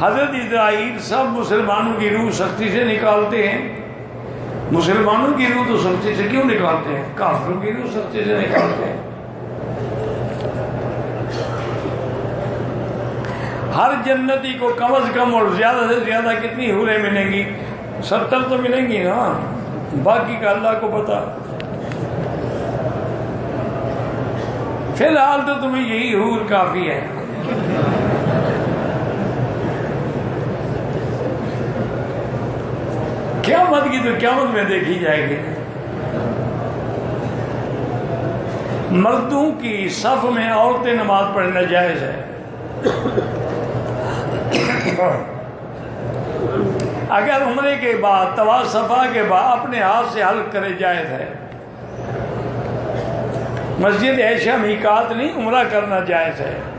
हजरत Israel सब मुसलमानों की रूह सख्ती से निकालते हैं। मुसलमानों की रूह तो सख्ती से क्यों निकालते हैं, काफिरों की रूह सख्ती से निकालते हैं। हर जन्नती को कम से कम और ज्यादा से ज्यादा कितनी हूरें मिलेंगी? 70 तो मिलेंगी ना, बाकी का अल्लाह को पता। फिलहाल तो तुम्हें यही हूर काफी है। क़यामत की तो क़यामत में देखी जाएगी। मर्दों की सफ में औरतें नमाज पढ़ना जायज है। अगर उम्रे के बाद तवाफ सफा के बाद अपने हाथ से हल्क करे जायज है। मस्जिद ऐशा मीकात नहीं, उम्रा करना जायज है।